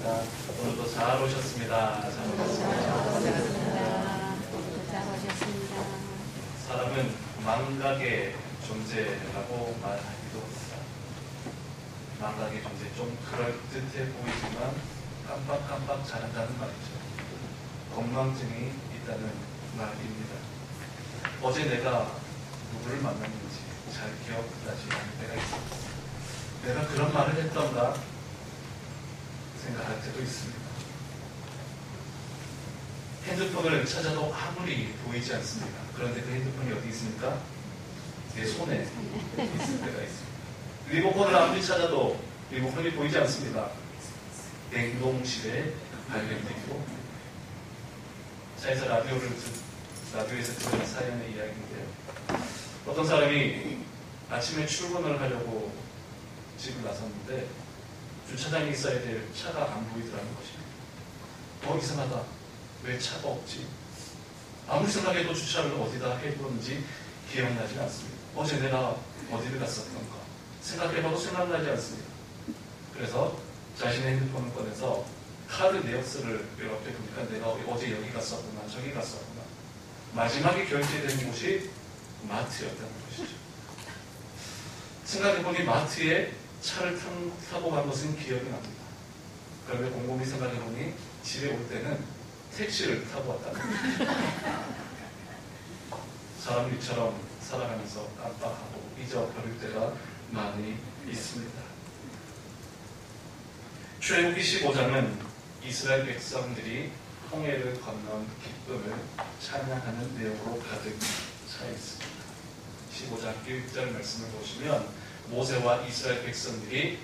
반갑습니다. 오늘도 잘 오셨습니다. 잘 오셨습니다. 사람은 망각의 존재라고 말하기도 합니다. 망각의 존재, 좀 그럴듯해 보이지만 깜빡깜빡 잘한다는 말이죠. 건망증이 있다는 말입니다. 어제 내가 누구를 만났는지 잘 기억나지 않을 때가 있습니다. 내가 그런 말을 했던가 생각할 때도 있습니다. 핸드폰을 찾아도 아무리 보이지 않습니다. 그런데 그 핸드폰이 어디 있습니까? 내 손에 있을 때가 있습니다. 리모컨을 아무리 찾아도 리모컨이 보이지 않습니다. 냉동실에 발견되기도. 차에서 라디오에서 들은 사연의 이야기인데요. 어떤 사람이 아침에 출근을 하려고 집을 나섰는데 주차장에 있어야 될 차가 안 보이더라는 것입니다. 이상하다. 왜 차가 없지? 아무리 생각해도 주차를 어디다 해두었는지 기억나지 않습니다. 어제 내가 어디를 갔었던가 생각해봐도 생각나지 않습니다. 그래서 자신의 핸드폰을 꺼내서 카드 내역서를 옆에 보니까 내가 어제 여기 갔었구나 저기 갔었구나. 마지막에 결제된 곳이 마트였다는 것이죠. 생각해보니 마트에 차를 타고 간 것은 기억이 납니다. 그런데 곰곰이 생각해보니 집에 올 때는 택시를 타고 왔다는 거죠. 사람 일처럼 살아가면서 깜빡하고 잊어버릴 때가 많이 있습니다. 출애굽기 15장은 이스라엘 백성들이 홍해를 건넌 기쁨을 찬양하는 내용으로 가득 차 있습니다. 15장 1절 말씀을 보시면 모세와 이스라엘 백성들이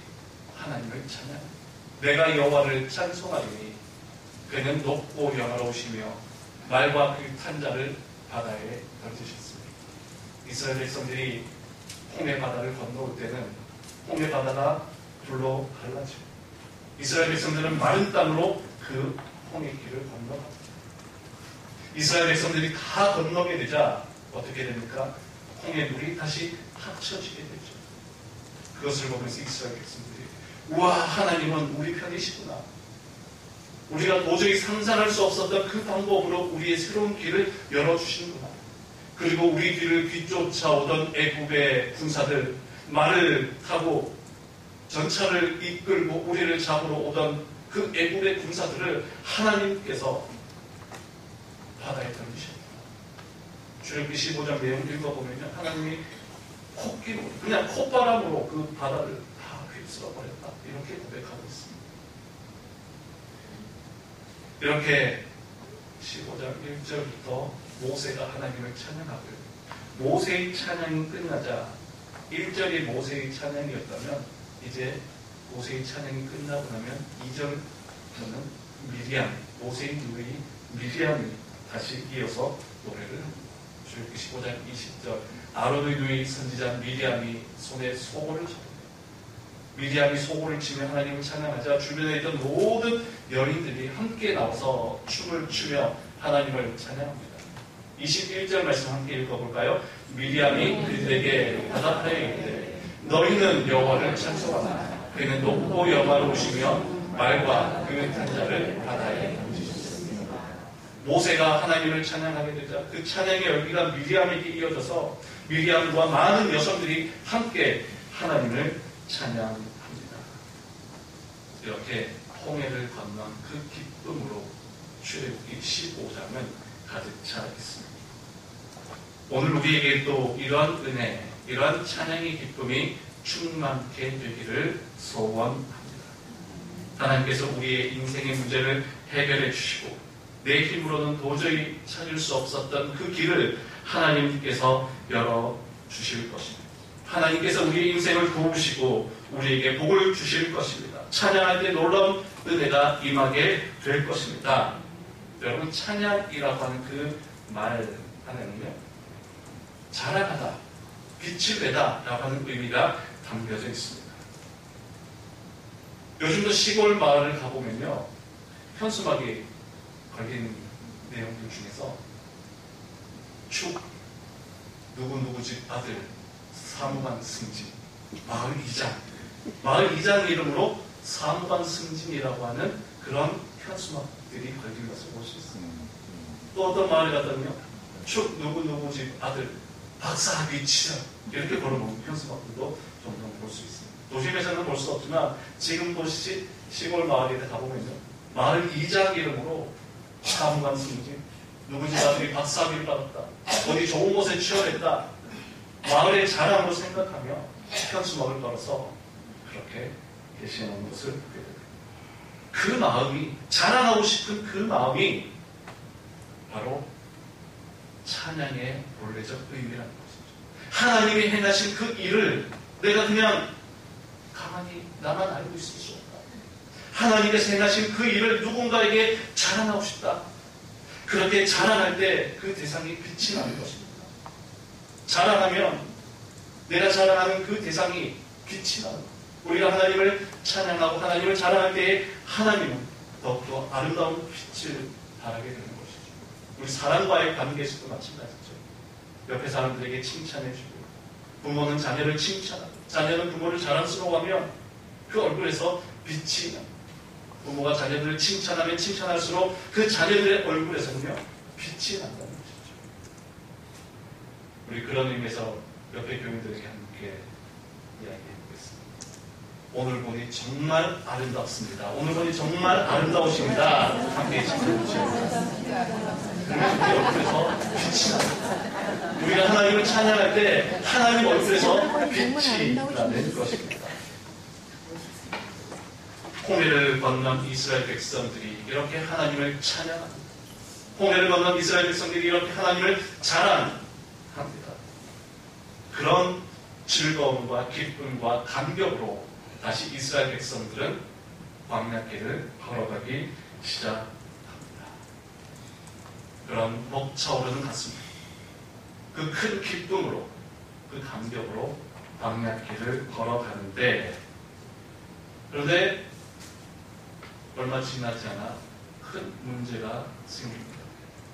하나님을 찬양합니다. 내가 여호와를 찬송하리니 그는 높고 영화로우시며 말과 그 탄 자를 바다에 던지셨습니다. 이스라엘 백성들이 홍해 바다를 건너올 때는 홍해 바다가 불로 갈라지고 이스라엘 백성들은 마른 땅으로 그 홍해 길을 건너갑니다. 이스라엘 백성들이 다 건너게 되자 어떻게 됩니까? 홍해 물이 다시 합쳐지게 되죠. 그것을 보면서 이스라엘 백성들이 우와, 하나님은 우리 편이시구나. 우리가 도저히 상상할 수 없었던 그 방법으로 우리의 새로운 길을 열어주시는구나. 그리고 우리 뒤를 뒤쫓아오던 애굽의 군사들, 말을 타고 전차를 이끌고 우리를 잡으러 오던 그 애굽의 군사들을 하나님께서 바다에 던지셨다. 출애굽기 15장 내용 읽어보면 하나님이 코끼로, 그냥 콧바람으로 그 바다를 다 휩쓸어버렸다. 이렇게 고백하고 있습니다. 이렇게 15장 1절부터 모세가 하나님을 찬양하고요. 모세의 찬양이 끝나자 1절이 모세의 찬양이었다면 이제 모세의 찬양이 끝나고 나면 2절부터는 미리암, 모세의 누이 미리암이 다시 이어서 노래를 합니다. 출애굽기 15장 20절 아론의 누이 선지자 미리암이 손에 소고를 칩니다. 미리암이 소고를 치며 하나님을 찬양하자 주변에 있던 모든 여인들이 함께 나와서 춤을 추며 하나님을 찬양합니다. 21절 말씀 함께 읽어볼까요? 미리암이 그들에게 바다타에 이르되 너희는 여호와를 찬송하라. 그는 높고 영화로우시며 말과 그 탄자를 바다에 던지셨습니다. 모세가 하나님을 찬양하게 되자 그 찬양의 열기가 미리암에게 이어져서 미리암과 많은 여성들이 함께 하나님을 찬양합니다. 이렇게 홍해를 건넌 그 기쁨으로 출애굽기 15장은 가득 차 있습니다. 오늘 우리에게 또 이러한 은혜, 이러한 찬양의 기쁨이 충만케 되기를 소원합니다. 하나님께서 우리의 인생의 문제를 해결해 주시고 내 힘으로는 도저히 찾을 수 없었던 그 길을 하나님께서 열어주실 것입니다. 하나님께서 우리의 인생을 도우시고 우리에게 복을 주실 것입니다. 찬양할 때 놀라운 은혜가 임하게 될 것입니다. 여러분, 찬양이라고 하는 그 말 안에는요, 자랑하다, 빛을 내다 라고 하는 의미가 담겨져 있습니다. 요즘도 시골 마을을 가보면요, 현수막이 걸린 내용들 중에서 축 누구누구 집 아들 사무관 승진, 마을 이장 이름으로 사무관 승진이라고 하는 그런 현수막들이 걸린 것을 볼 수 있습니다. 또 어떤 마을에 갔더니요, 축 누구 집 아들 박사학위 취업 이렇게 걸어놓은 현수막들도 종종 볼 수 있습니다. 도심에서는 볼 수 없지만 지금 보시지 시골 마을에 가보면요, 마을 이장 이름으로 사무관 승진, 누구 집 아들이 박사학위를 받았다, 어디 좋은 곳에 취업했다, 마을의 자랑으로 생각하며 현수막을 걸어서 그렇게 계시는 것을 보게 됩니다. 그 마음이, 자랑하고 싶은 그 마음이 바로 찬양의 본래적 의미라는 것이죠. 하나님이 행하신 그 일을 내가 그냥 가만히 나만 알고 있을 수 없다. 하나님께서 행하신 그 일을 누군가에게 자랑하고 싶다. 그렇게 자랑할 때 그 대상이 빛이 나는 것입니다. 자랑하면 내가 자랑하는 그 대상이 빛이 나는 것. 우리가 하나님을 찬양하고 하나님을 자랑할 때에 하나님은 더욱더 아름다운 빛을 발하게 되는 것이죠. 우리 사람과의 관계에서도 마찬가지죠. 옆에 사람들에게 칭찬해주고, 부모는 자녀를 칭찬하고, 자녀는 부모를 자랑스러워하면 그 얼굴에서 빛이 납니다. 부모가 자녀들을 칭찬하면 칭찬할수록 그 자녀들의 얼굴에서는요, 빛이 난다는 것이죠. 우리 그런 의미에서 옆에 교인들에게 함께 이야기해보겠습니다. 오늘 보니 정말 아름답습니다. 오늘 보니 정말 아름다우십니다. 함께 칭찬해주십니다. 그러면 우리 얼굴에서 빛이 납니다. 우리가 하나님을 찬양할 때 하나님 얼굴에서 빛이 나는 것입니다. 홍해를 건넌 이스라엘 백성들이 이렇게 하나님을 찬양합니다. 홍해를 건넌 이스라엘 백성들이 이렇게 하나님을 자랑합니다. 그런 즐거움과 기쁨과 감격으로 다시 이스라엘 백성들은 광야길을 걸어가기 시작합니다. 그런 벅차오르는 가슴, 그 큰 기쁨으로, 그 감격으로 광야길을 걸어가는데, 그런데 얼마 지나지 않아 큰 문제가 생깁니다.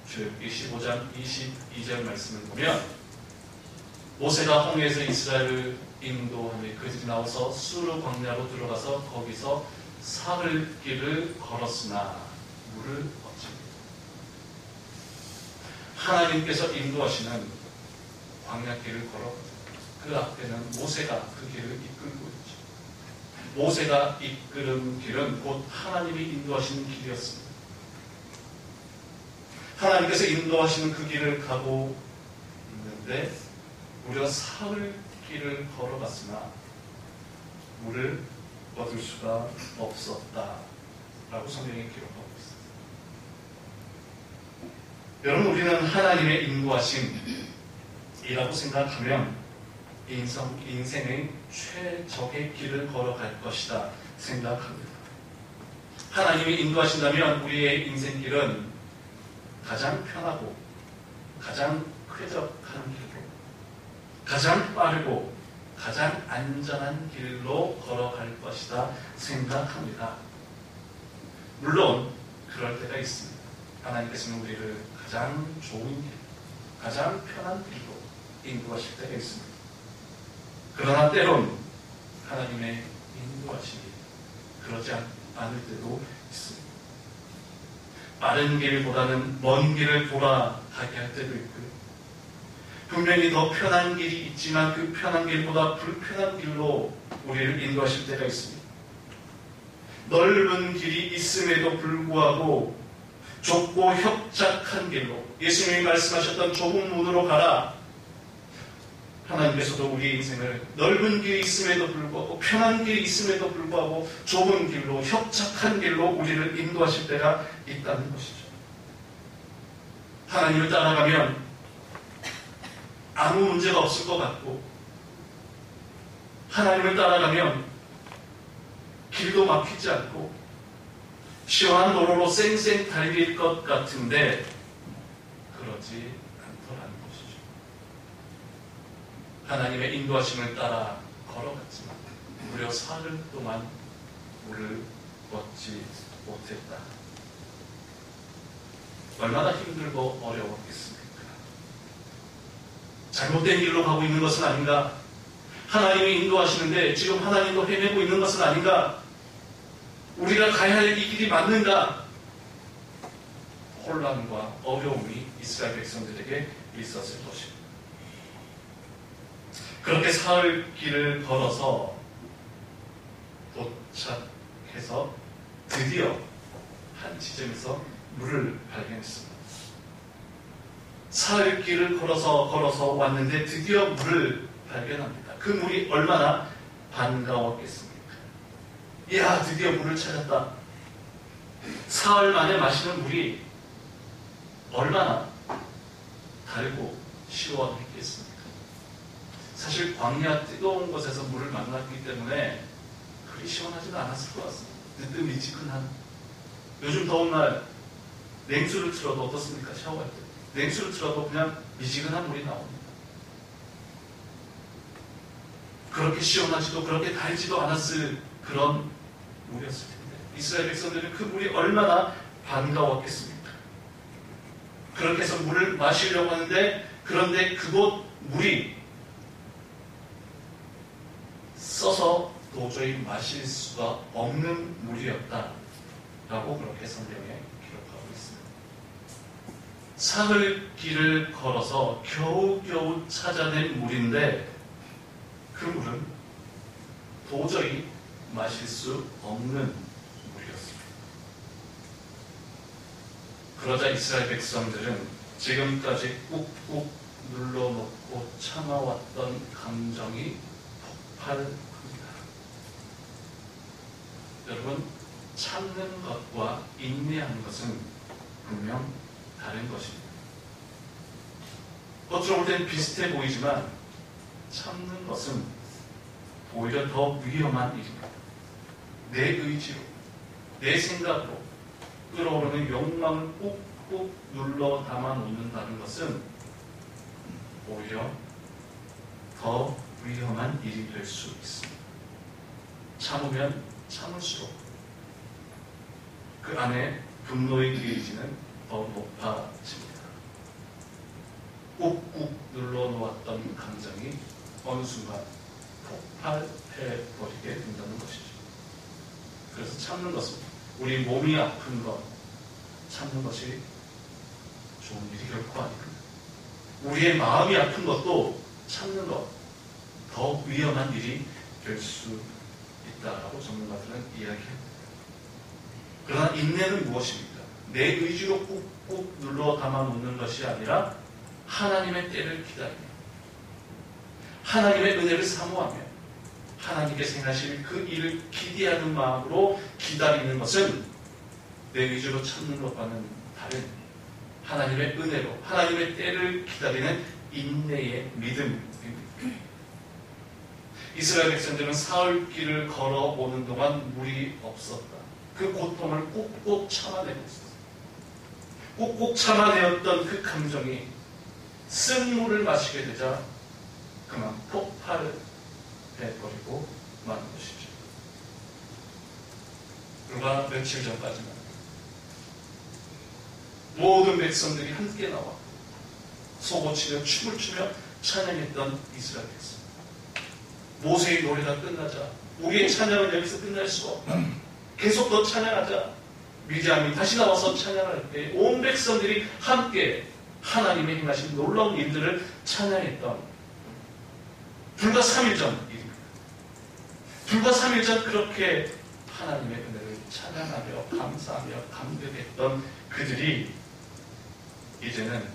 출애굽기 15장 22절 말씀을 보면, 모세가 홍해에서 이스라엘을 인도하며 그들이 나와서 수르 광야로 들어가서 거기서 사흘 길을 걸었으나 물을 얻습니다. 하나님께서 인도하시는 광야길을 걸어가서 그 앞에는 모세가 그 길을 이끌고 있죠. 모세가 이끄는 길은 곧 하나님이 인도하시는 길이었습니다. 하나님께서 인도하시는 그 길을 가고 있는데 우리가 사흘 길을 걸어갔으나 물을 얻을 수가 없었다라고 성경에 기록하고 있습니다. 여러분, 우리는 하나님의 인도하심이라고 생각하면 인생의 최적의 길을 걸어갈 것이다 생각합니다. 하나님이 인도하신다면 우리의 인생길은 가장 편하고 가장 쾌적한 길로, 가장 빠르고 가장 안전한 길로 걸어갈 것이다 생각합니다. 물론 그럴 때가 있습니다. 하나님께서는 우리를 가장 좋은 길, 가장 편한 길로 인도하실 때가 있습니다. 그러나 때론 하나님의 인도하심이 그러지 않을 때도 있습니다. 빠른 길보다는 먼 길을 돌아가게 할 때도 있고요. 분명히 더 편한 길이 있지만 그 편한 길보다 불편한 길로 우리를 인도하실 때가 있습니다. 넓은 길이 있음에도 불구하고 좁고 협착한 길로, 예수님이 말씀하셨던 좁은 문으로 가라. 하나님께서도 우리 인생을 넓은 길이 있음에도 불구하고, 편한 길이 있음에도 불구하고 좁은 길로, 협착한 길로 우리를 인도하실 때가 있다는 것이죠. 하나님을 따라가면 아무 문제가 없을 것 같고, 하나님을 따라가면 길도 막히지 않고 시원한 도로로 쌩쌩 달릴 것 같은데 그러지 않더라는 것이죠. 하나님의 인도하심을 따라 걸어갔지만 무려 사흘 동안 물을 얻지 못했다. 얼마나 힘들고 어려웠겠습니까? 잘못된 길로 가고 있는 것은 아닌가? 하나님이 인도하시는데 지금 하나님도 헤매고 있는 것은 아닌가? 우리가 가야 할 이 길이 맞는가? 혼란과 어려움이 이스라엘 백성들에게 있었을 것입니다. 그렇게 사흘 길을 걸어서 도착해서 드디어 한 지점에서 물을 발견했습니다. 사흘 길을 걸어서 왔는데 드디어 물을 발견합니다. 그 물이 얼마나 반가웠겠습니까? 이야, 드디어 물을 찾았다. 사흘 만에 마시는 물이 얼마나 달고 시원했겠습니까? 사실 광야 뜨거운 곳에서 물을 만났기 때문에 그리 시원하지는 않았을 것 같습니다. 뜨뜻미지근한. 요즘 더운 날 냉수를 틀어도 어떻습니까? 샤워할 때 냉수를 틀어도 그냥 미지근한 물이 나옵니다. 그렇게 시원하지도 그렇게 달지도 않았을 그런 물이었을 텐데 이스라엘 백성들은 그 물이 얼마나 반가웠겠습니까? 그렇게 해서 물을 마시려고 하는데 그런데 그곳 물이 써서 도저히 마실 수가 없는 물이었다라고 그렇게 성경에 기록하고 있습니다. 사흘 길을 걸어서 겨우겨우 찾아낸 물인데 그 물은 도저히 마실 수 없는 물이었습니다. 그러자 이스라엘 백성들은 지금까지 꾹꾹 눌러놓고 참아왔던 감정이 폭발합니다. 여러분, 참는 것과 인내하는 것은 분명 다른 것입니다. 겉으로 볼 때는 비슷해 보이지만 참는 것은 오히려 더 위험한 일입니다. 내 의지로, 내 생각으로 끌어오르는 욕망을 꾹꾹 눌러 담아 놓는다는 것은 오히려 더 위험한 일이 될 수 있습니다. 참으면 참을수록 그 안에 분노의 게이지는 더 높아집니다. 꾹꾹 눌러놓았던 감정이 어느 순간 폭발해버리게 된다는 것이죠. 그래서 참는 것은 우리 몸이 아픈 것 참는 것이 좋은 일이 결코 아닙니다. 우리의 마음이 아픈 것도 참는 것 더 위험한 일이 될 수 있다라고 전문가들은 이야기합니다. 그러나 인내는 무엇입니까? 내 의지로 꾹꾹 눌러 담아 놓는 것이 아니라 하나님의 때를 기다리며 하나님의 은혜를 사모하며 하나님께서 행하실 그 일을 기대하는 마음으로 기다리는 것은 내 의지로 참는 것과는 다른 하나님의 은혜로 하나님의 때를 기다리는 인내의 믿음입니다. 이스라엘 백성들은 사흘 길을 걸어오는 동안 물이 없었다. 그 고통을 꾹꾹 참아내고 있었어요. 꾹꾹 참아내었던 그 감정이 쓴 물을 마시게 되자 그만 폭발을 해버리고 마는 것이죠. 불과 며칠 전까지만 모든 백성들이 함께 나와 소고치며 춤을 추며 찬양했던 이스라엘 백성. 모세의 노래가 끝나자 우리의 찬양은 여기서 끝날 수가 없다. 계속 더 찬양하자. 미디안이 다시 나와서 찬양할 때 온 백성들이 함께 하나님의 행하신 놀라운 일들을 찬양했던 불과 3일 전 일입니다. 불과 3일 전 그렇게 하나님의 은혜를 찬양하며 감사하며 감격했던 그들이 이제는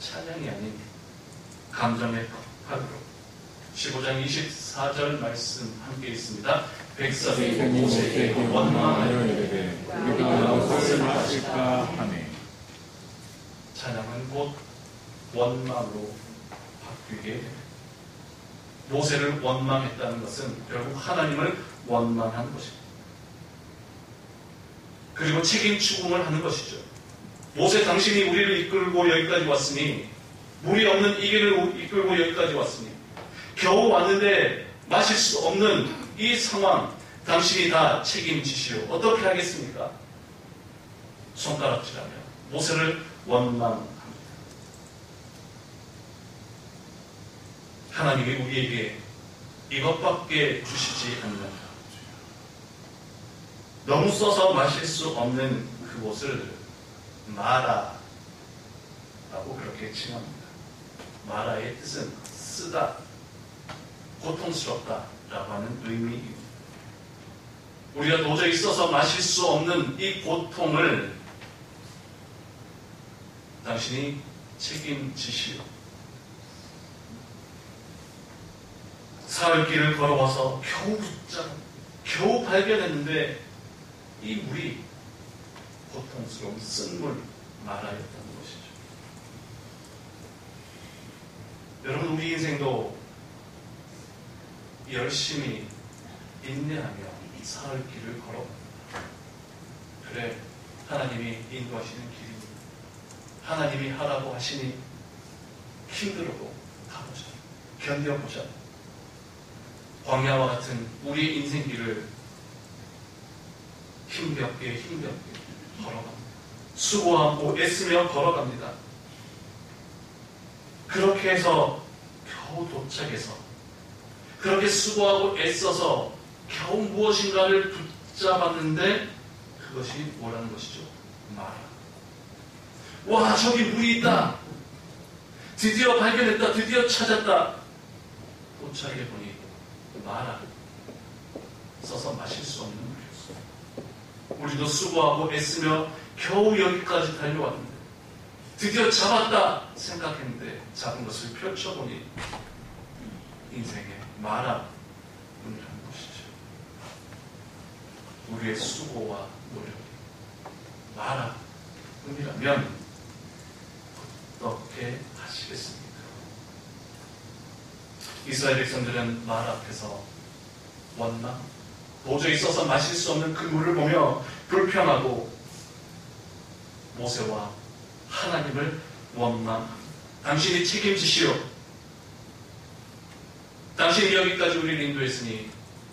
찬양이 아닌 감정의 폭발으로 15장 24절 말씀 함께 있습니다. 백성이 모세에게 원망하여 이르되 우리가 무엇을 마실까 하매. 찬양은 곧 원망으로 바뀌게 됩니다. 모세를 원망했다는 것은 결국 하나님을 원망한 것입니다. 그리고 책임 추궁을 하는 것이죠. 모세, 당신이 우리를 이끌고 여기까지 왔으니, 물이 없는 이 길을 이끌고 여기까지 왔으니 겨우 왔는데 마실 수 없는 이 상황 당신이 다 책임지시오. 어떻게 하겠습니까? 손가락질하며 모세를 원망합니다. 하나님이 우리에게 이것밖에 주시지 않는다. 너무 써서 마실 수 없는 그곳을 마라라고 그렇게 칭합니다. 마라의 뜻은 쓰다, 고통스럽다라고 하는 의미입니다. 우리가 도저히 써서 마실 수 없는 이 고통을 당신이 책임지시오. 사흘길을 걸어와서 겨우 발견했는데 이 물이 고통스러운 쓴물 마라였다는 것이죠. 여러분, 우리 인생도 열심히 인내하며 사흘길을 걸어갑니다. 그래, 하나님이 인도하시는 길입니다. 하나님이 하라고 하시니 힘들어도 가보자, 견뎌보자. 광야와 같은 우리의 인생길을 힘겹게 걸어갑니다. 수고하고 애쓰며 걸어갑니다. 그렇게 해서 겨우 도착해서, 그렇게 수고하고 애써서 겨우 무엇인가를 붙잡았는데 그것이 뭐라는 것이죠? 마라. 와, 저기 물이 있다. 드디어 발견했다. 드디어 찾았다. 도착해 보니 마라. 써서 마실 수 없는 물이었어요. 우리도 수고하고 애쓰며 겨우 여기까지 달려왔는데 드디어 잡았다 생각했는데 잡은 것을 펼쳐보니 인생의 마라뿐이라는 것이죠. 우리의 수고와 노력이 마라뿐이라면 어떻게 하시겠습니까? 이스라엘 백성들은 마라 앞에서 원망, 도저히 써서 마실 수 없는 그 물을 보며 불평하고 모세와 하나님을 원망합니다. 당신이 책임지시오. 당신이 여기까지 우리를 인도했으니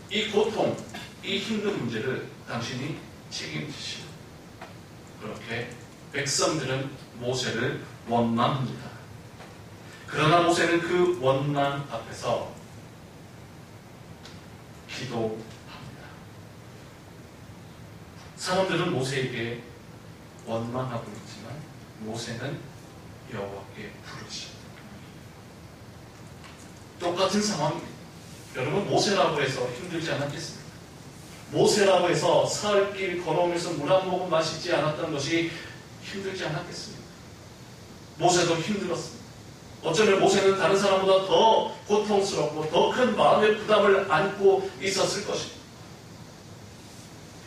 이 고통, 이 힘든 문제를 당신이 책임지시오. 그렇게 백성들은 모세를 원망합니다. 그러나 모세는 그 원망 앞에서 기도합니다. 사람들은 모세에게 원망하고 있지만 모세는 여호와께 부르시오. 똑같은 상황입니다. 여러분, 모세라고 해서 힘들지 않았겠습니까? 모세라고 해서 사흘길 걸어오면서 물 한 모금 마시지 않았던 것이 힘들지 않았겠습니까? 모세도 힘들었습니다. 어쩌면 모세는 다른 사람보다 더 고통스럽고 더 큰 마음의 부담을 안고 있었을 것입니다.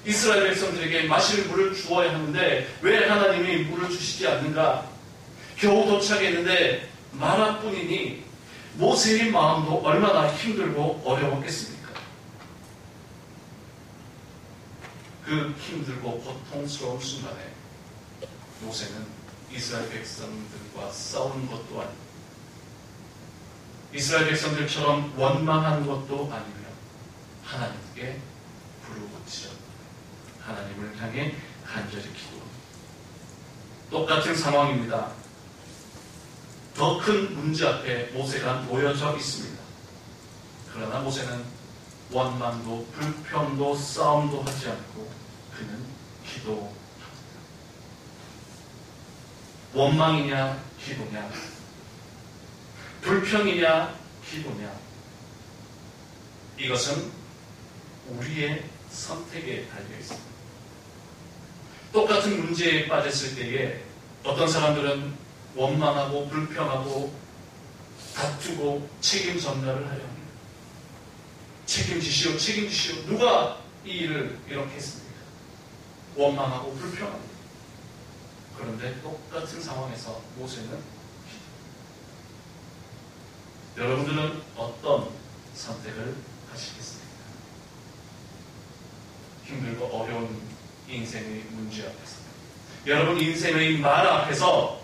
이스라엘 백성들에게 마실 물을 주어야 하는데 왜 하나님이 물을 주시지 않는가? 겨우 도착했는데 마라뿐이니 모세의 마음도 얼마나 힘들고 어려웠겠습니까? 그 힘들고 고통스러운 순간에 모세는 이스라엘 백성들과 싸우는 것도 아니고 이스라엘 백성들처럼 원망하는 것도 아니며 하나님께 부르짖어 하나님을 향해 간절히 기도합니다. 똑같은 상황입니다. 더 큰 문제 앞에 모세가 놓여져 있습니다. 그러나 모세는 원망도 불평도 싸움도 하지 않고 그는 기도합니다. 원망이냐 기도냐, 불평이냐 기도냐, 이것은 우리의 선택에 달려 있습니다. 똑같은 문제에 빠졌을 때에 어떤 사람들은 원망하고 불평하고 다투고 책임 전가를 하려 합니다. 책임지시오, 책임지시오. 누가 이 일을 이렇게 했습니까? 원망하고 불평합니다. 그런데 똑같은 상황에서 모세는 여러분들은 어떤 선택을 하시겠습니까? 힘들고 어려운 인생의 문제 앞에서, 여러분 인생의 말 앞에서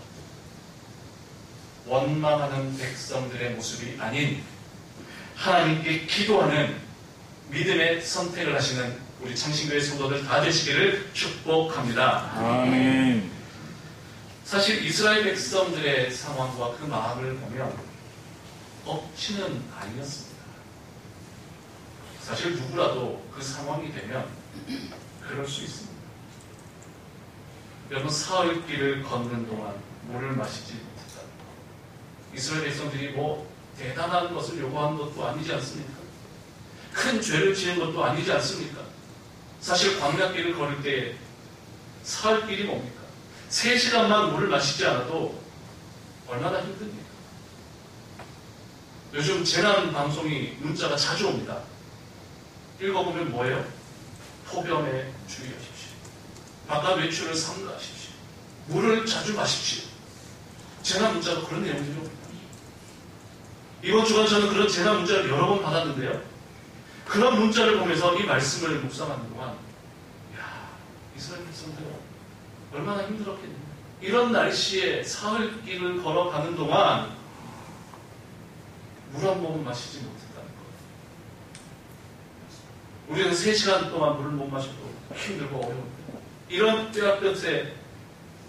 원망하는 백성들의 모습이 아닌 하나님께 기도하는 믿음의 선택을 하시는 우리 창신교회 성도들 다 되시기를 축복합니다. 아멘. 사실 이스라엘 백성들의 상황과 그 마음을 보면 억지는 아니었습니다. 사실 누구라도 그 상황이 되면 그럴 수 있습니다. 여러분, 사흘 길을 걷는 동안 물을 마시지 못했다. 이스라엘 백성들이 뭐 대단한 것을 요구한 것도 아니지 않습니까? 큰 죄를 지은 것도 아니지 않습니까? 사실 광야길을 걸을 때 사흘 길이 뭡니까? 3시간만 물을 마시지 않아도 얼마나 힘듭니까? 요즘 재난 방송이 문자가 자주 옵니다. 읽어보면 뭐예요? 폭염에 주의하십시오. 바깥 외출을 삼가하십시오. 물을 자주 마십시오. 재난 문자가 그런 내용들이 옵니다. 이번 주간 저는 그런 재난 문자를 여러 번 받았는데요. 그런 문자를 보면서 이 말씀을 묵상하는 동안, 야, 이스라엘 백성들 얼마나 힘들었겠냐. 이런 날씨에 사흘 길을 걸어가는 동안 물 한 모금 마시지 못했다는 것. 우리는 3시간 동안 물을 못 마셔도 힘들고 어려운데, 이런 뼈아볕에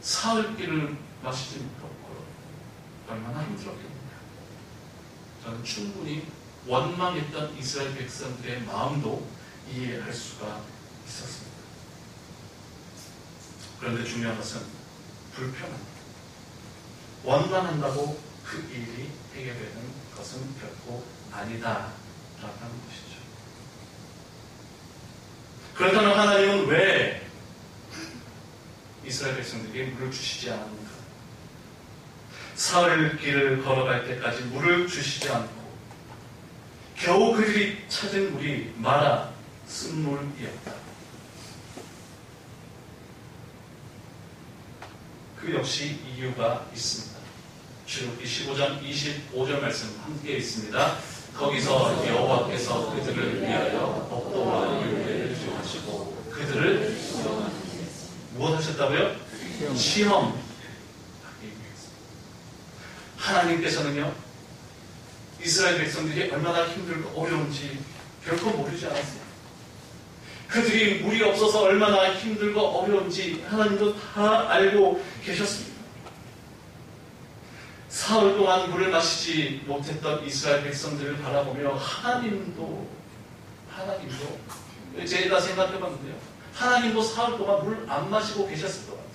사흘 길을 마시지 못하고 얼마나 힘들었겠느냐. 저는 충분히 원망했던 이스라엘 백성들의 마음도 이해할 수가 있었습니다. 그런데 중요한 것은 불편합니다. 원망한다고 그 일이 해결되는 것은 결코 아니다라는 것이죠. 그렇다면 하나님은 왜 이스라엘 백성들에게 물을 주시지 않았는가? 사흘 길을 걸어갈 때까지 물을 주시지 않고 겨우 그들이 찾은 물이 마라 쓴물이었다. 그 역시 이유가 있습니다. 출애굽기 15장 25절 말씀 함께 있습니다. 거기서 여호와께서 그들을 위하여 법도와 율례를 주하시고 그들을 무엇 하셨다고요? 시험하기 위해서. 하나님께서는요, 이스라엘 백성들이 얼마나 힘들고 어려운지 결코 모르지 않았어요. 그들이 물이 없어서 얼마나 힘들고 어려운지 하나님도 다 알고 계셨습니다. 사흘 동안 물을 마시지 못했던 이스라엘 백성들을 바라보며 하나님도 제가 생각해봤는데요, 하나님도 사흘 동안 물을 안 마시고 계셨을 것 같아요.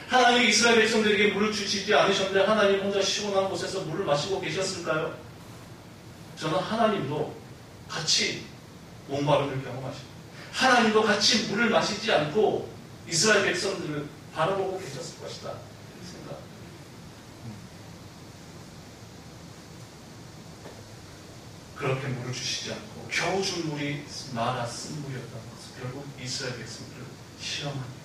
하나님이 이스라엘 백성들에게 물을 주시지 않으셨는데 하나님 혼자 시원한 곳에서 물을 마시고 계셨을까요? 저는 하나님도 같이 목마름을 경험하시고 하나님도 같이 물을 마시지 않고 이스라엘 백성들을 바라보고 계셨을 것이다. 이 생각. 그렇게 물을 주시지 않고 겨우 준 물이 마라 쓴물이었다는 것은 결국 이스라엘 백성들을 시험하는 것입니다.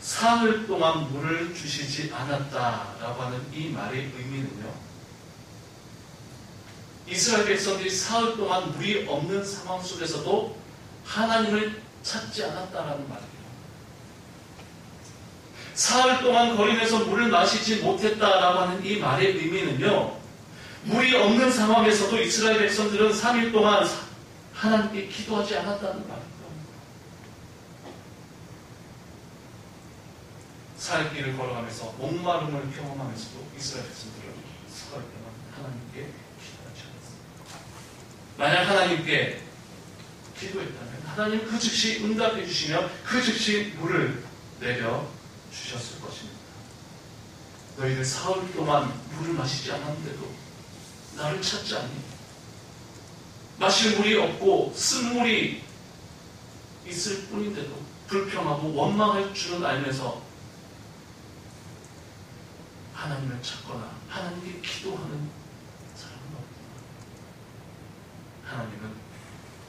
사흘 동안 물을 주시지 않았다라고 하는 이 말의 의미는요, 이스라엘 백성들이 사흘 동안 물이 없는 상황 속에서도 하나님을 찾지 않았다라는 말이에요. 사흘 동안 거리면서 물을 마시지 못했다라고 하는 이 말의 의미는요, 물이 없는 상황에서도 이스라엘 백성들은 3일 동안 하나님께 기도하지 않았다는 말입니다. 사흘 길을 걸어가면서 목마름을 경험하면서도 이스라엘 백성들은 사흘 동안 하나님께 기도하지 않았습니다. 만약 하나님께 기도했다면 하나님 그 즉시 응답해 주시며 그 즉시 물을 내려 주셨을 것입니다. 너희들 사흘 동안 물을 마시지 않았는데도 나를 찾지 않니? 마실 물이 없고 쓴 물이 있을 뿐인데도 불평하고 원망할 줄은 알면서 하나님을 찾거나 하나님께 기도하는 사람은 없구나. 하나님은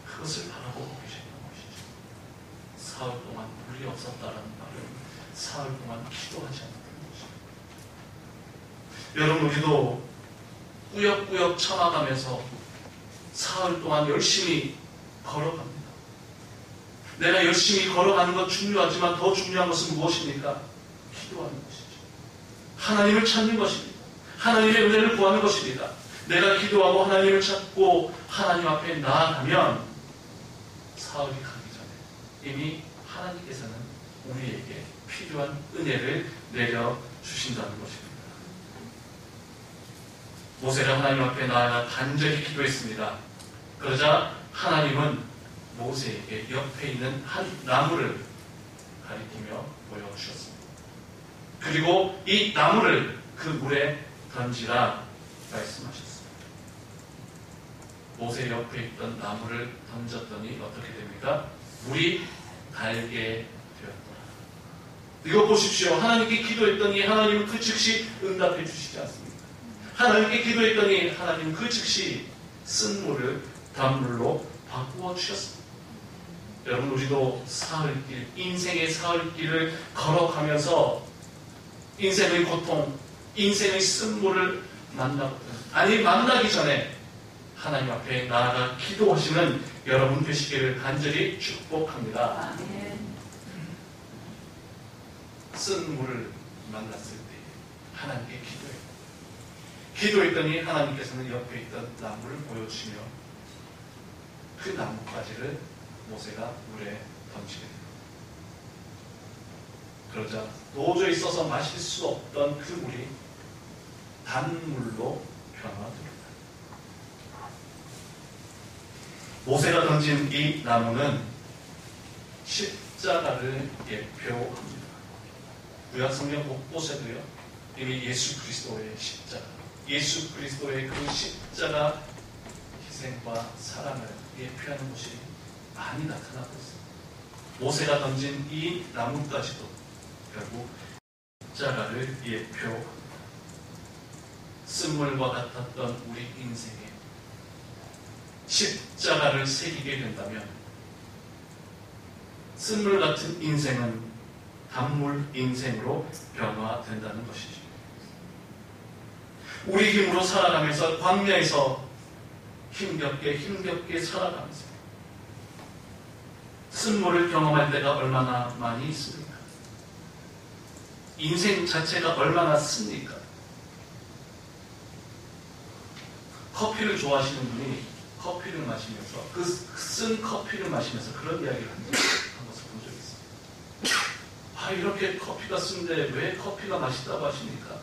그것을 바라보고 계시는 것이죠. 사흘 동안 물이 없었다라는 말은 사흘 동안 기도하지 않았다는 것입니다. 여러분, 우리도 꾸역꾸역 참아가면서 사흘 동안 열심히 걸어갑니다. 내가 열심히 걸어가는 것 중요하지만 더 중요한 것은 무엇입니까? 기도하는 것이죠. 하나님을 찾는 것입니다. 하나님의 은혜를 구하는 것입니다. 내가 기도하고 하나님을 찾고 하나님 앞에 나아가면 사흘이 가기 전에 이미 하나님께서는 우리에게 필요한 은혜를 내려주신다는 것입니다. 모세가 하나님 앞에 나아가 간절히 기도했습니다. 그러자 하나님은 모세에게 옆에 있는 한 나무를 가리키며 보여주셨습니다. 그리고 이 나무를 그 물에 던지라 말씀하셨습니다. 모세 옆에 있던 나무를 던졌더니 어떻게 됩니까? 물이 달게 되었더라. 이거 보십시오. 하나님께 기도했더니 하나님은 그 즉시 응답해 주시지 않습니까? 하나님께 기도했더니 하나님은 그 즉시 쓴 물을 단물로 바꾸어 주셨습니다. 여러분, 우리도 사흘길, 인생의 사흘길을 걸어가면서 인생의 고통, 인생의 쓴물을 만나거든. 아니, 만나기 전에 하나님 앞에 나아가 기도하시는 여러분 되시기를 간절히 축복합니다. 쓴 물을 만났을 때 하나님께 기도했더니 하나님께서는 옆에 있던 나무를 보여주시며 그 나뭇가지를 모세가 물에 던지게 됩니다. 그러자 도저히 써서 마실 수 없던 그 물이 단물로 변화됩니다. 모세가 던진 이 나무는 십자가를 예표합니다. 구약성경 곳곳에도요, 이미 예수 그리스도의 십자가, 예수 그리스도의 그 십자가 희생과 사랑을 예표하는 것이 많이 나타나고 있습니다. 모세가 던진 이 나무까지도 결국 십자가를 예표합니다. 쓴물과 같았던 우리 인생에 십자가를 새기게 된다면 쓴물 같은 인생은 단물 인생으로 변화된다는 것이죠. 우리 힘으로 살아가면서 광야에서 힘겹게 살아가면서 쓴물을 경험할 때가 얼마나 많이 있습니까? 인생 자체가 얼마나 씁니까? 커피를 좋아하시는 분이 커피를 마시면서 그 쓴 커피를 마시면서 그런 이야기를 한 것을 본 적이 있습니다. 아, 이렇게 커피가 쓴데 왜 커피가 맛있다고 하십니까?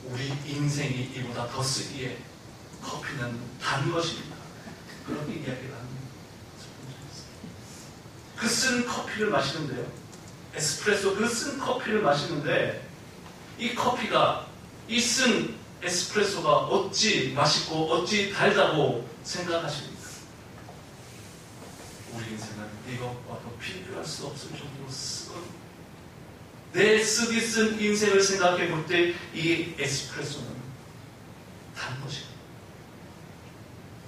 우리 인생이 이보다 더 쓰기에 커피는 단 것입니다. 그런 이야기를 하는 것을 본 적이 있습니다. 그 쓴 커피를 마시는데요, 에스프레소 그 쓴 커피를 마시는데 이 커피가, 이 쓴 에스프레소가 어찌 맛있고 어찌 달다고 생각하십니까? 우리 인생은 이것과도 비교할 수 없을 정도로 쓰거든요. 내 쓰디 쓴 인생을 생각해 볼 때 이 에스프레소는 단 것입니다.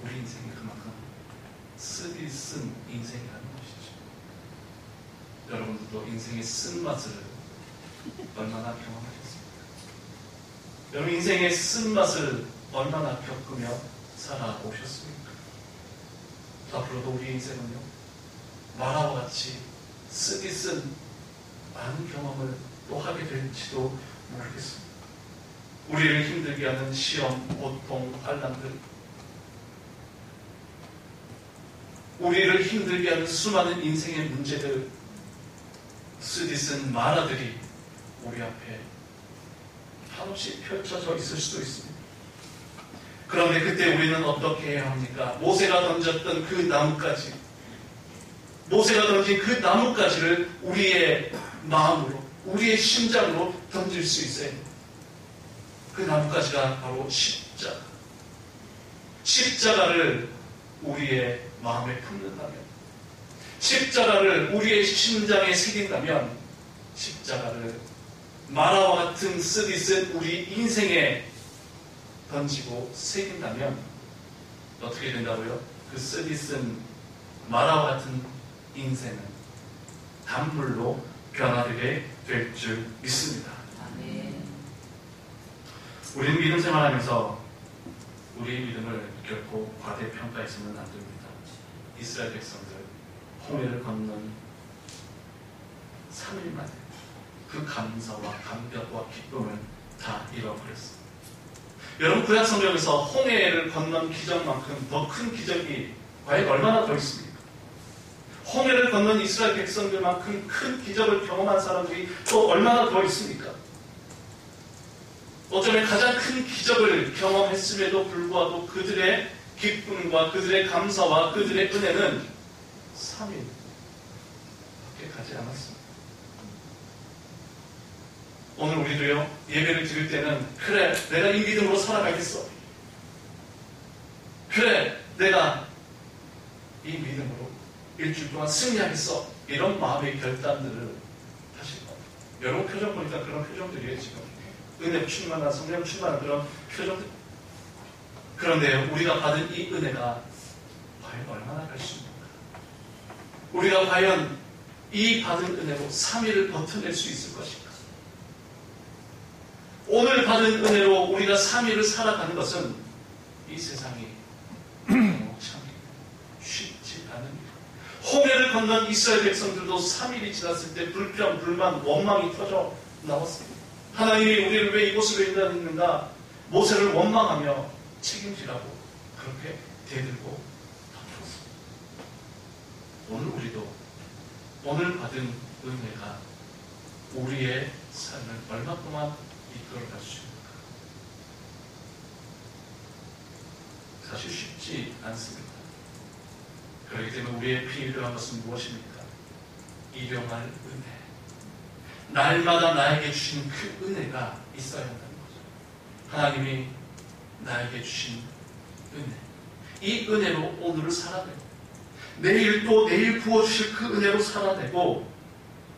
우리 인생이 그만큼 쓰디 쓴 인생이라는 것이죠. 여러분들도 인생의 쓴맛을 얼마나 경험하셨습니까? 여러분, 인생의 쓴맛을 얼마나 겪으며 살아오셨습니까? 앞으로도 우리 인생은요, 마라와 같이 쓰디 쓴 많은 경험을 또 하게 될지도 모르겠습니다. 우리를 힘들게 하는 시험, 고통, 환난들, 우리를 힘들게 하는 수많은 인생의 문제들, 쓰디 쓴 마라들이 우리 앞에 한없이 펼쳐져 있을 수도 있습니다. 그런데 그때 우리는 어떻게 해야 합니까? 모세가 던졌던 그 나뭇가지, 모세가 던진 그 나뭇가지를 우리의 마음으로, 우리의 심장으로 던질 수 있어야 합니다. 그 나뭇가지가 바로 십자가. 십자가를 우리의 마음에 품는다면, 십자가를 우리의 심장에 새긴다면, 십자가를 마라와 같은 쓰디 쓴 우리 인생에 던지고 새긴다면 어떻게 된다고요? 그 쓰디 쓴 마라와 같은 인생은 단물로 변화되게 될 줄 믿습니다. 우리는 믿음 생활하면서 우리의 믿음을 결코 과대평가해서는 안 됩니다. 이스라엘 백성들 홍해를 건넌 3일 만에 그 감사와 감격과 기쁨을 다 잃어버렸습니다. 여러분, 구약 성경에서 홍해를 건넌 기적만큼 더 큰 기적이 과연 얼마나 더 있습니까? 홍해를 건넌 이스라엘 백성들만큼 큰 기적을 경험한 사람들이 또 얼마나 더 있습니까? 어쩌면 가장 큰 기적을 경험했음에도 불구하고 그들의 기쁨과 그들의 감사와 그들의 은혜는 3일밖에 가지 않았습니다. 오늘 우리도요, 예배를 드릴 때는 그래, 내가 이 믿음으로 살아가겠어. 그래, 내가 이 믿음으로 일주일 동안 승리하겠어. 이런 마음의 결단들을 하실 겁니다. 여러분 표정 보니까 그런 표정들이에요, 지금. 은혜 충만한, 성령 충만한 그런 표정들. 그런데 우리가 받은 이 은혜가 과연 얼마나 갈 수 있는가? 우리가 과연 이 받은 은혜로 3일을 버텨낼 수 있을 것인가? 오늘 받은 은혜로 우리가 3일을 살아가는 것은 이 세상이 참 쉽지 않은 일. 홍해를 건넌 이스라엘 백성들도 3일이 지났을 때 불평, 불만, 원망이 터져 나왔습니다. 하나님이 우리를 왜 이곳으로 인도했는가? 모세를 원망하며 책임지라고 그렇게 대들고 덮었습니다. 오늘 우리도 오늘 받은 은혜가 우리의 삶을 얼마 동안 이끌어갈 수 있는가? 사실 쉽지 않습니다. 그렇기 때문에 우리의 필요한 것은 무엇입니까? 일용할 은혜. 날마다 나에게 주신 그 은혜가 있어야 한다는 거죠. 하나님이 나에게 주신 은혜. 이 은혜로 오늘을 살아내고 내일 또 내일 부어주실 그 은혜로 살아내고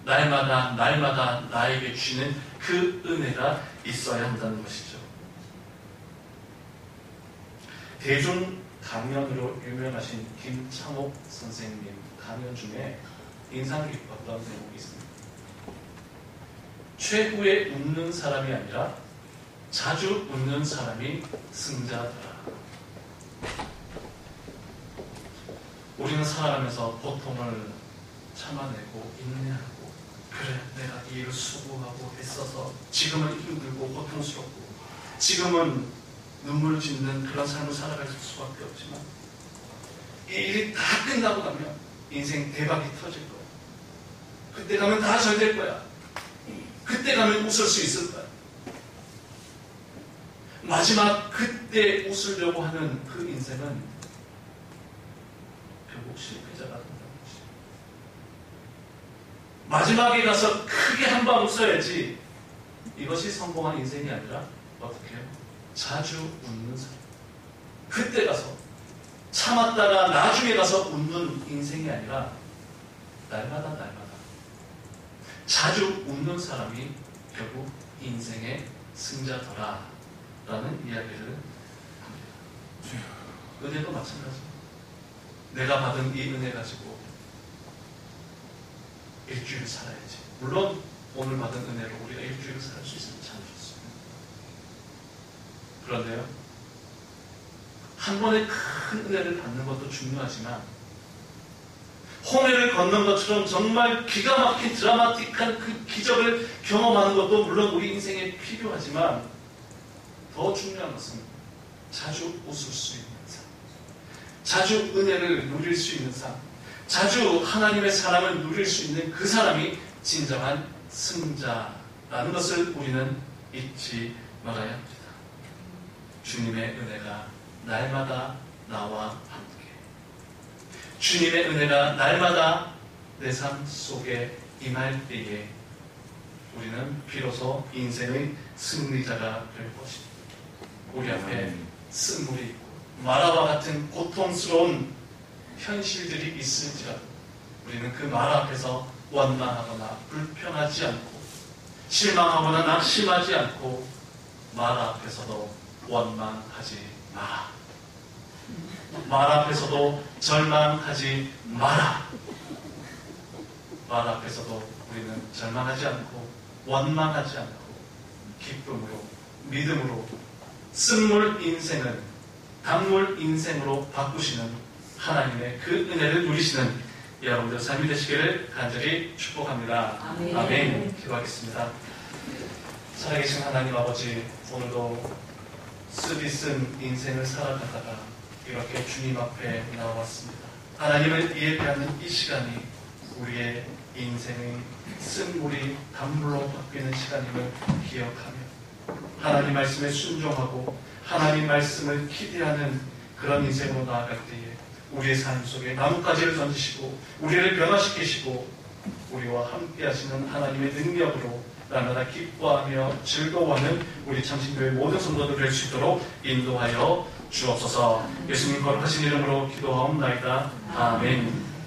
날마다 나에게 주시는 그 은혜가 있어야 한다는 것이죠. 대중 강연으로 유명하신 김창옥 선생님 강연 중에 인상 깊었던 대목이 있습니다. 최후에 웃는 사람이 아니라 자주 웃는 사람이 승자더라. 우리는 살아가면서 고통을 참아내고 인내하고 그래 내가 이 일을 수고하고 애써서 지금은 힘들고 고통스럽고 지금은 눈물을 짓는 그런 삶을 살아갈 수밖에 없지만 이 일이 다 끝나고 나면 인생 대박이 터질 거야. 그때 가면 다 잘 될 거야. 그때 가면 웃을 수 있을 거야. 마지막 그때 웃으려고 하는 그 인생은 결국 실패자가 된다는 것이죠. 마지막에 가서 크게 한 방 웃어야지. 이것이 성공한 인생이 아니라 어떻게 해요? 자주 웃는 사람. 그때 가서 참았다가 나중에 가서 웃는 인생이 아니라 날마다 자주 웃는 사람이 결국 인생의 승자더라 라는 이야기를 합니다. 은혜도 마찬가지입니다. 내가 받은 이 은혜 가지고 일주일 살아야지. 물론 오늘 받은 은혜로 우리가 일주일을 살 수 있으면 참 좋습니다. 그런데요, 한 번에 큰 은혜를 받는 것도 중요하지만 홍해를 건넌 것처럼 정말 기가 막힌 드라마틱한 그 기적을 경험하는 것도 물론 우리 인생에 필요하지만 더 중요한 것은 자주 웃을 수 있는 삶, 자주 은혜를 누릴 수 있는 삶, 자주 하나님의 사랑을 누릴 수 있는 그 사람이 진정한 승자라는 것을 우리는 잊지 말아야 합니다. 주님의 은혜가 날마다 나와 함께, 주님의 은혜가 날마다 내 삶 속에 임할 때에 우리는 비로소 인생의 승리자가 될 것입니다. 우리 앞에 쓴물이 있고 마라와 같은 고통스러운 현실들이 있을지라도 우리는 그 마라 앞에서 원망하거나 불평하지 않고 실망하거나 낙심하지 않고 마라 앞에서도 원망하지 마라. 마라 앞에서도 절망하지 마라. 마라 앞에서도 우리는 절망하지 않고 원망하지 않고 기쁨으로 믿음으로 쓴물 인생을 단물 인생으로 바꾸시는 하나님의 그 은혜를 누리시는 여러분들 삶이 되시기를 간절히 축복합니다. 아멘. 아멘. 기도하겠습니다. 살아계신 하나님 아버지, 오늘도 쓰디쓴 인생을 살아가다가 이렇게 주님 앞에 나왔습니다. 하나님을 예배하는 이 시간이 우리의 인생의 쓴물이 단물로 바뀌는 시간임을 기억하며 하나님 말씀에 순종하고 하나님 말씀을 기대하는 그런 인생으로 나아갈 때에 우리의 삶 속에 나뭇가지를 던지시고 우리를 변화시키시고 우리와 함께 하시는 하나님의 능력으로 날마다 기뻐하며 즐거워하는 우리 창신교회 모든 성도들 될 수 있도록 인도하여 주옵소서. 예수님 거룩하신 이름으로 기도하옵나이다. 아멘.